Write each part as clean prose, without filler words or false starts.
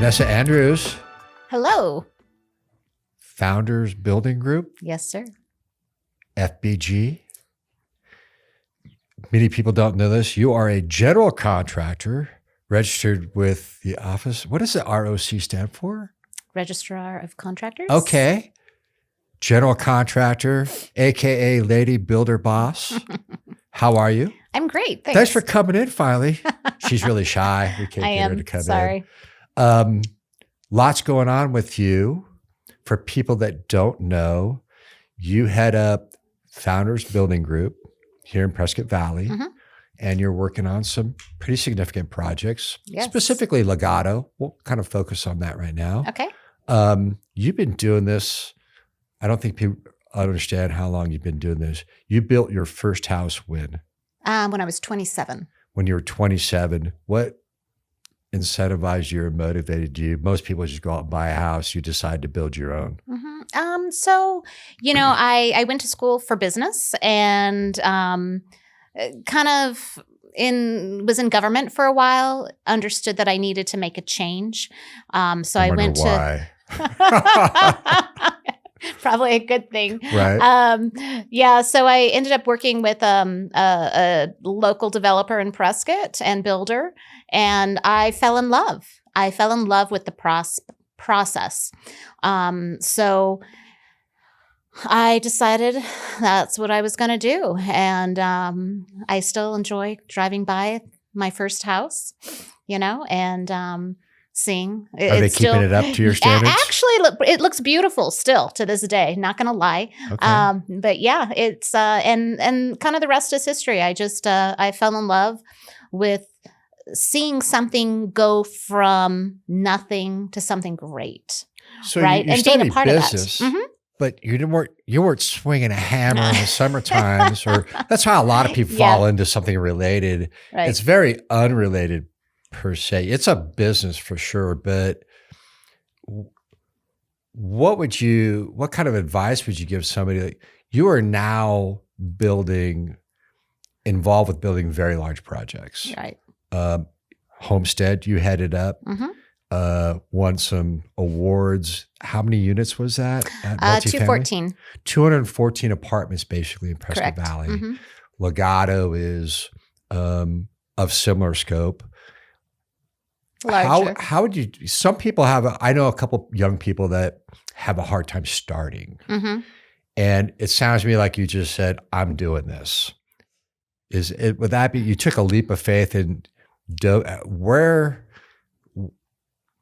Anessa Andrews, Hello. Founders Building Group, Yes, sir. FBG. Many people don't know this. You are a general contractor registered with the office. What does the ROC stand for? Registrar of Contractors. Okay. General contractor, AKA Lady Builder Boss. How are you? I'm great. Thanks for coming in finally. She's really shy. We can't get her to come sorry. in. Lots going on with you. For people that don't know, you head up Founders Building Group here in Prescott Valley, and you're working on some pretty significant projects, specifically Legato. We'll kind of focus on that right now. Okay. You've been doing this. I don't think people understand how long you've been doing this. You built your first house when? When I was 27. When you were 27. What incentivized you or motivated you? Most people just go out and buy a house. You decide to build your own. So, I went to school for business and was in government for a while, understood that I needed to make a change. So I went why. Probably a good thing. Right. So I ended up working with a local developer in Prescott and builder, and I fell in love. I fell in love with the process. So I decided that's what I was going to do. And I still enjoy driving by my first house, and seeing. Are they keeping it up to your standards? Actually, it looks beautiful still to this day. Not going to lie. Okay. But yeah, it's and kind of the rest is history. I just I fell in love with seeing something go from nothing to something great. So right, you and being a part business, of that. But you weren't swinging a hammer in the summer times, or that's how a lot of people fall into something related. Right. It's very unrelated per se. It's a business for sure, but what kind of advice would you give somebody? Like, you are now involved with building very large projects. Right. Homestead, you headed up. Won some awards. How many units was that? 214. 214 apartments basically in Prescott Correct. Valley. Legato is of similar scope. Larger. How would you, some people I know a couple young people that have a hard time starting. And it sounds to me like you just said, I'm doing this. Would that be, you took a leap of faith and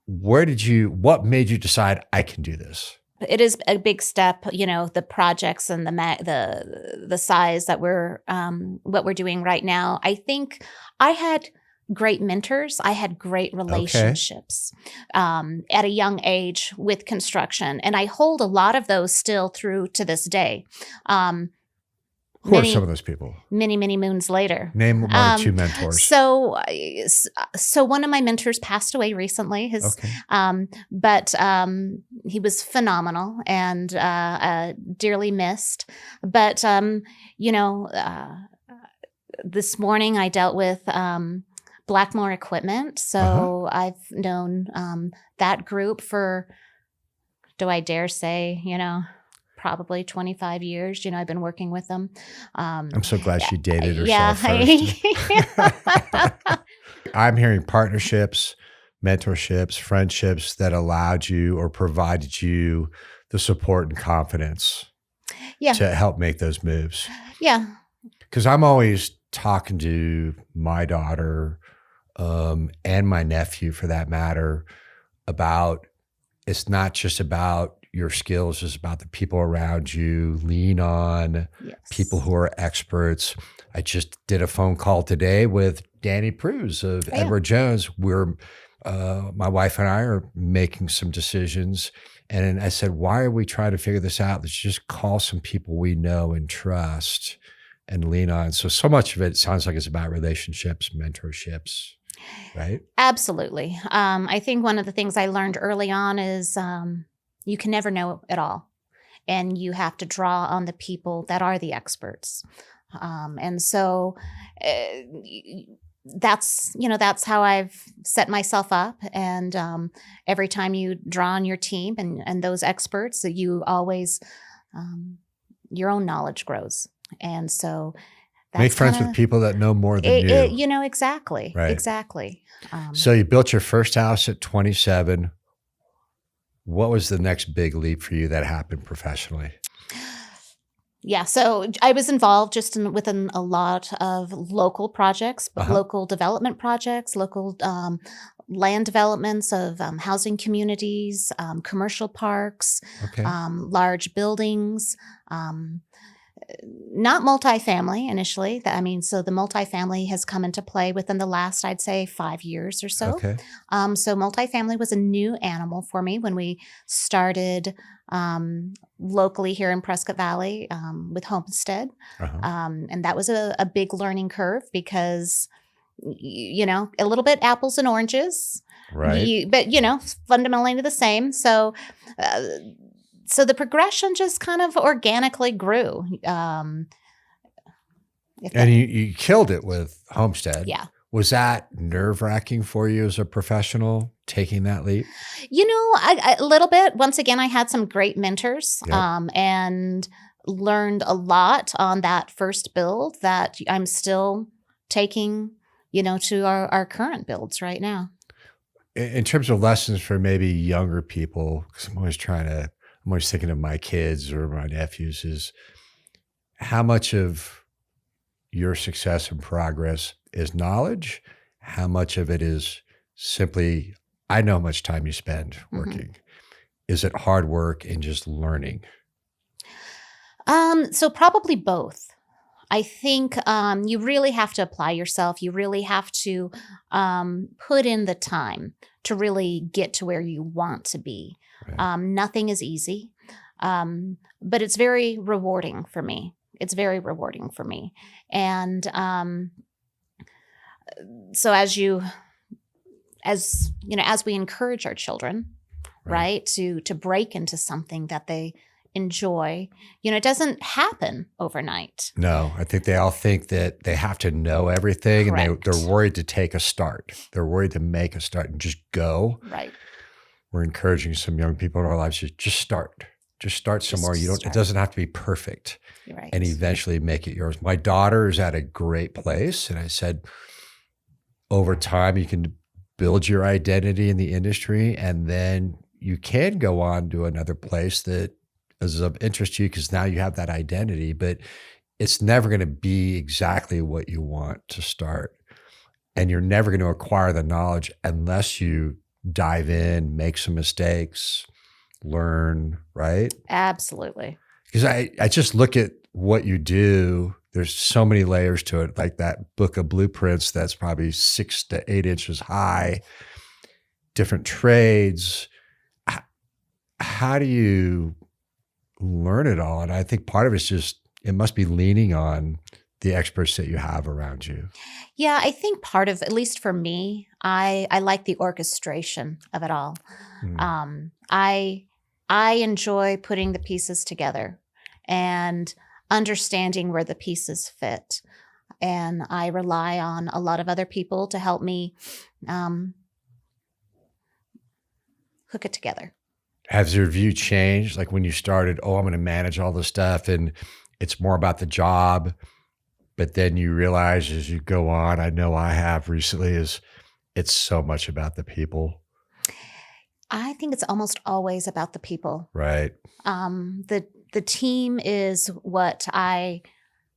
what made you decide I can do this? It is a big step, the projects and the size that what we're doing right now. I think I had great mentors. I had great relationships at a young age with construction, and I hold a lot of those still through to this day. Who are some of those people? Many, many moons later. Name one or two mentors. So one of my mentors passed away recently. But he was phenomenal and dearly missed. But this morning I dealt with Blackmore Equipment. So I've known that group for, do I dare say, probably 25 years. I've been working with them. I'm so glad she dated herself first. I'm hearing partnerships, mentorships, friendships that allowed you or provided you the support and confidence to help make those moves. Yeah. Because I'm always talking to my daughter and my nephew, for that matter, about it's not just about your skills, is about the people around you. Lean on people who are experts. I just did a phone call today with Danny Pruse of Edward Jones. My wife and I are making some decisions. And I said, why are we trying to figure this out? Let's just call some people we know and trust and lean on. So much of it sounds like it's about relationships, mentorships, right? Absolutely. I think one of the things I learned early on is you can never know it all. And you have to draw on the people that are the experts. And so that's how I've set myself up. And every time you draw on your team and those experts, that you always your own knowledge grows. And so Make that's kind friends with of people that know more than it, you. exactly, Right. exactly. So you built your first house at 27. What was the next big leap for you that happened professionally? Yeah, so I was involved just within a lot of local projects, but Uh-huh. local development projects, local land developments of housing communities, commercial parks, Okay. large buildings. Um, Not multifamily initially. So the multifamily has come into play within the last, I'd say, 5 years or so. Okay. So multifamily was a new animal for me when we started locally here in Prescott Valley with Homestead. Uh-huh. And that was a big learning curve because, a little bit apples and oranges, Right. but, fundamentally the same. Uh, so the progression just kind of organically grew. If And that, you killed it with Homestead. yeah. Was that nerve-wracking for you as a professional, taking that leap? A little bit. Once again, I had some great mentors Yep. and learned a lot on that first build that I'm still taking, to our current builds right now. In terms of lessons for maybe younger people, because I'm always thinking of my kids or my nephews, is how much of your success and progress is knowledge? How much of it is simply, I know how much time you spend working. Is it hard work and just learning? So probably both. I think you really have to apply yourself. You really have to put in the time to really get to where you want to be. Right. Nothing is easy, but it's very rewarding for me. It's very rewarding for me. And so as we encourage our children, right, to break into something that they enjoy, it doesn't happen overnight. No, I think they all think that they have to know everything. Correct. And they're worried to take a start. They're worried to make a start and just go. Right. We're encouraging some young people in our lives to just start. Just start somewhere. It doesn't have to be perfect. You're right. And eventually make it yours. My daughter is at a great place. And I said, over time, you can build your identity in the industry, and then you can go on to another place that is of interest to you because now you have that identity, but it's never going to be exactly what you want to start. And you're never going to acquire the knowledge unless you dive in, make some mistakes, learn, right? Absolutely. Because I just look at what you do. There's so many layers to it, like that book of blueprints that's probably 6 to 8 inches high, different trades. How do you learn it all? And I think part of it's just, it must be leaning on the experts that you have around you. Yeah, I think part of, at least for me, I like the orchestration of it all. I enjoy putting the pieces together and understanding where the pieces fit. And I rely on a lot of other people to help me hook it together. Has your view changed? Like when you started, I'm going to manage all this stuff and it's more about the job. But then you realize as you go on, I know I have recently, is it's so much about the people. I think it's almost always about the people. Right. The team is what I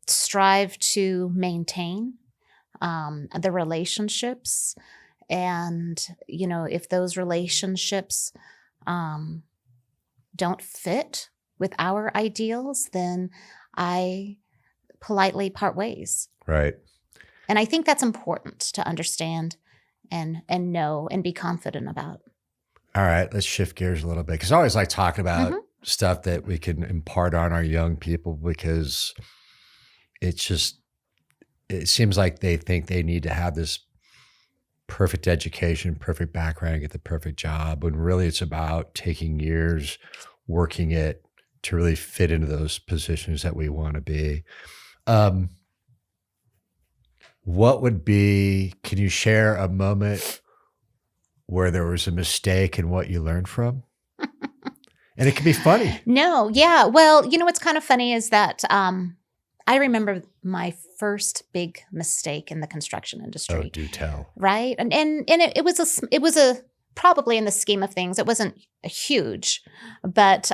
strive to maintain, the relationships. And, if those relationships don't fit with our ideals, then I politely part ways. Right. And I think that's important to understand and know and be confident about. All right, let's shift gears a little bit because I always like talking about stuff that we can impart on our young people because it seems like they think they need to have this perfect education, perfect background, get the perfect job, when really it's about taking years, working it to really fit into those positions that we want to be. Can you share a moment where there was a mistake and what you learned from? And it can be funny. No, yeah. Well, what's kind of funny is that I remember my first big mistake in the construction Oh, industry, do tell. right? And it was a probably in the scheme of things, it wasn't a huge, but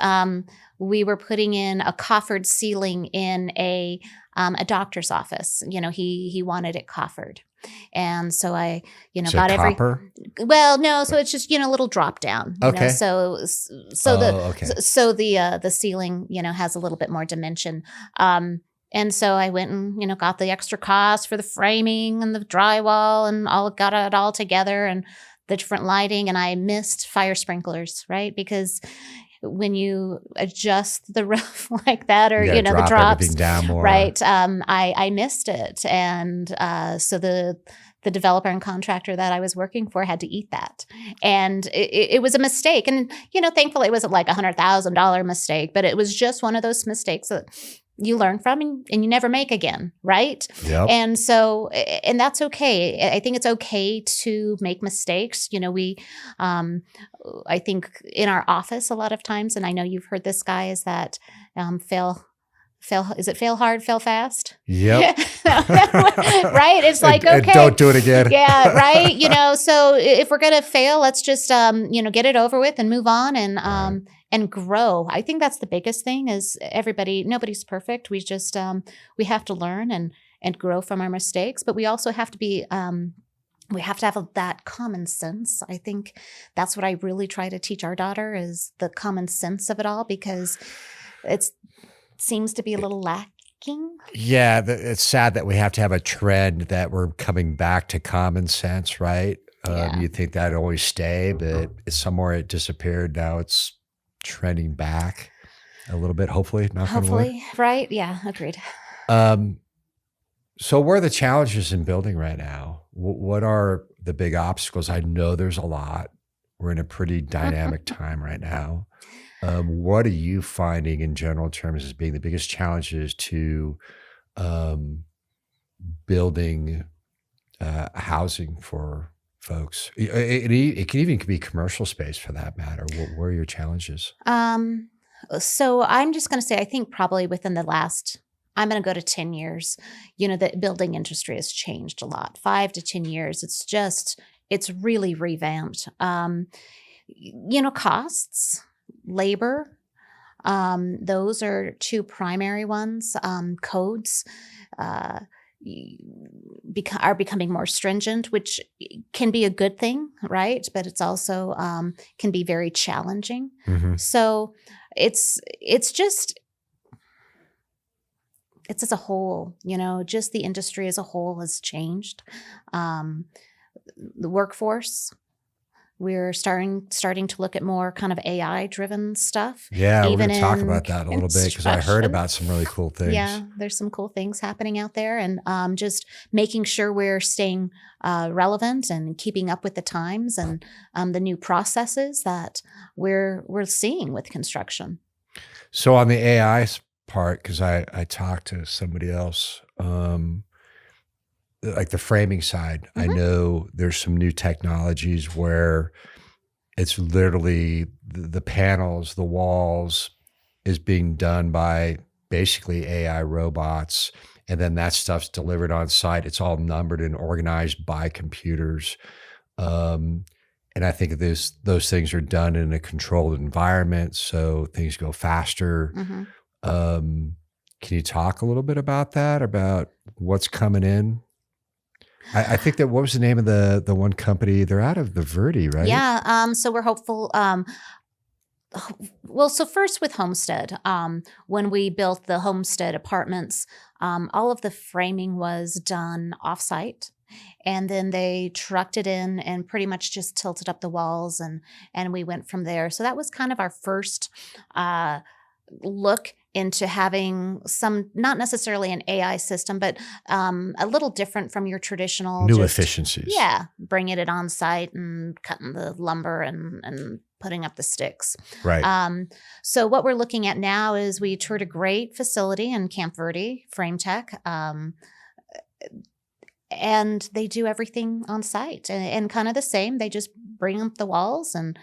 we were putting in a coffered ceiling in a doctor's office. He wanted it coffered. And so I, Is it got copper? well, no, so it's just, a little drop down, Okay. Oh, okay. the ceiling, has a little bit more dimension. And so I went and, got the extra cost for the framing and the drywall and got it all together and the different lighting. And I missed fire sprinklers, right? Because when you adjust the roof like that, or, You gotta the drop drops, everything down more. right? I missed it. And so the developer and contractor that I was working for had to eat that. And it was a mistake. And, thankfully it wasn't like $100,000 mistake, but it was just one of those mistakes that you learn from and you never make again, right? Yep. And so, and that's okay. I think it's okay to make mistakes. I think in our office a lot of times, and I know you've heard this guy, is that fail, is it fail hard, fail fast? Yep. Right? It's like, And okay. don't do it again. Yeah, right. So if we're going to fail, let's just, get it over with and move on and, Right. and grow. I think that's the biggest thing is nobody's perfect. We just, we have to learn and grow from our mistakes, but we also have to be, we have to have that common sense. I think that's what I really try to teach our daughter is the common sense of it all, because it seems to be a little lacking. Yeah, it's sad that we have to have a trend that we're coming back to common sense, right? Yeah. You think that'd always stay, but somewhere it disappeared. Now it's trending back a little bit, hopefully. Knock on wood. Hopefully, right? Yeah, agreed. So what are the challenges in building right now? What are the big obstacles? I know there's a lot. We're in a pretty dynamic time right now. What are you finding in general terms as being the biggest challenges to building housing for folks? It can even be commercial space for that matter. What are your challenges? So I'm just going to say, I think probably within the last, I'm going to go to 10 years, the building industry has changed a lot, 5 to 10 years. It's really revamped. Costs, labor, those are two primary ones. Codes are becoming more stringent, which can be a good thing, right? But it's also can be very challenging. Mhm. So it's as a whole, just the industry as a whole has changed. The workforce, we're starting to look at more kind of AI driven stuff. Yeah, we're even going to talk in about that a little bit because I heard construction. about some really cool things. Yeah, there's some cool things happening out there, and just making sure we're staying relevant and keeping up with the times and the new processes that we're seeing with construction. So on the AI part, because I talked to somebody else, like the framing side, I Mhm. know there's some new technologies where it's literally the panels, the walls is being done by basically AI robots. And then that stuff's delivered on site. It's all numbered and organized by computers. Um, and I think those things are done in a controlled environment, so things go faster. Mhm. Can you talk a little bit about that, about what's coming in? I think that, what was the name of the one company? They're out of the Verde, right? Yeah. So we're hopeful. Well, so first with Homestead, when we built the Homestead apartments, all of the framing was done offsite. And then they trucked it in and pretty much just tilted up the walls, and we went from there. So that was kind of our first look into having some, not necessarily an AI system, but a little different from your traditional New efficiencies. Yeah, bringing it on site and cutting the lumber and putting up the sticks. Right. So what we're looking at now is we toured a great facility in Camp Verde, Frame Tech. and they do everything on site, and kind of the same. They just bring up the walls and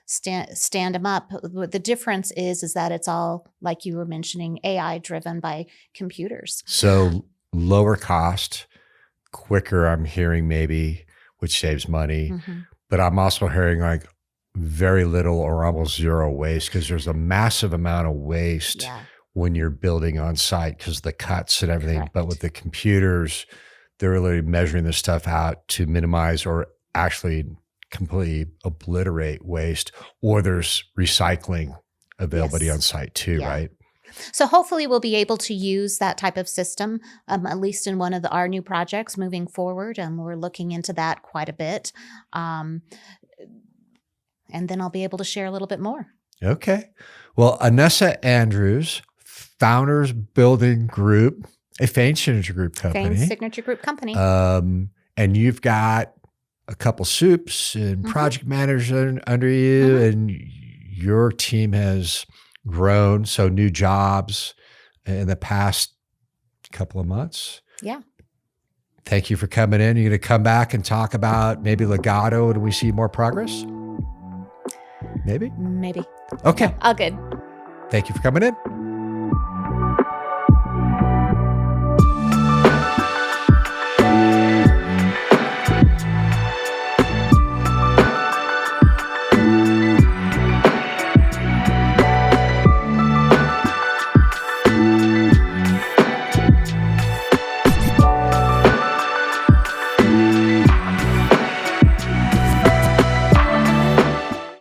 stand them up. The difference is that it's all, like you were mentioning, AI driven by computers. So lower cost, quicker, I'm hearing, maybe, which saves money. Mm-hmm. But I'm also hearing like very little or almost zero waste, because there's a massive amount of waste Yeah. when you're building on site because the cuts and everything. Correct. But with the computers, they're really measuring this stuff out to minimize or actually completely obliterate waste, or there's recycling availability Yes. on site too, Yeah. right? So hopefully we'll be able to use that type of system, at least in one of our new projects moving forward. We're looking into that quite a bit. And then I'll be able to share a little bit more. Okay. Well, Anessa Andrews, Founders Building Group, a Fain Signature Group company. Fain Signature Group company. And you've got a couple soups and project managers under you, and your team has grown. So new jobs in the past couple of months. Yeah. Thank you for coming in. You're going to come back and talk about maybe Legato. Do we see more progress? Maybe. Maybe. Okay. No, all good. Thank you for coming in.